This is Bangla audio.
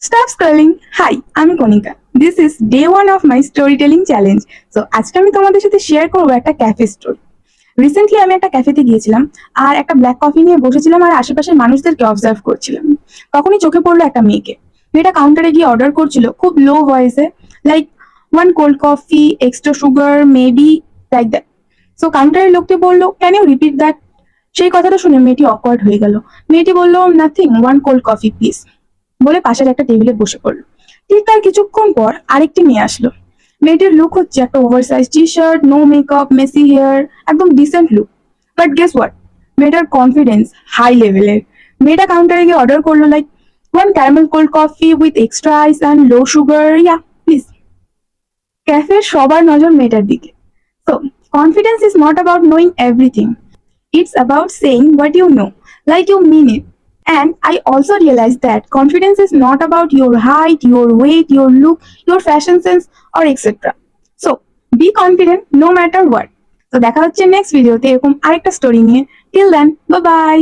Stop scrolling. Hi, আমি Konika. This is day one of my storytelling challenge. So আজকে আমি তোমাদের সাথে শেয়ার করবো একটা ক্যাফে স্টোরি। রিসেন্টলি আমি একটা ক্যাফেতে গিয়েছিলাম আর একটা ব্ল্যাক কফি নিয়ে বসেছিলাম আর আশেপাশের মানুষদেরকে অবজার্ভ করছিলাম। তখনই চোখে পড়লো একটা মেয়েকে। মেয়েটা কাউন্টারে গিয়ে অর্ডার করছিল খুব লো ভয়েসে, like one cold coffee, extra sugar, maybe, like that. So কাউন্টারের লোকটি বললো, ক্যান ইউ রিপিট দ্যাট? সেই কথাটা শুনে মেয়েটি অকওয়ার্ড হয়ে গেল। মেয়েটি বললো, nothing, one cold coffee please, বলে পাশের একটা টেবিলে বসে পড়লো। ঠিক তার কিছুক্ষণ পর আরেকটি মেয়ে আসলো। মেয়েটির লুক হচ্ছে একটা oversize T shirt, no makeup, messy hair, একদম decent look. But guess what, মেয়েটার কনফিডেন্স হাই লেভেলের। মেয়েটা কাউন্টারে গিয়ে অর্ডার করলো, like one caramel cold coffee with extra ice and low sugar, yeah please. ক্যাফের সবার নজর মেয়েটার দিকে। So confidence is not about knowing everything, it's about saying what you know, like you mean it. And I also realized that confidence is not about your height, your weight, your look, your fashion sense, or etc. So be confident no matter what. তো দেখা হচ্ছে নেক্সট ভিডিওতে এরকম আরেকটা স্টোরি নিয়ে। Till then, bye by.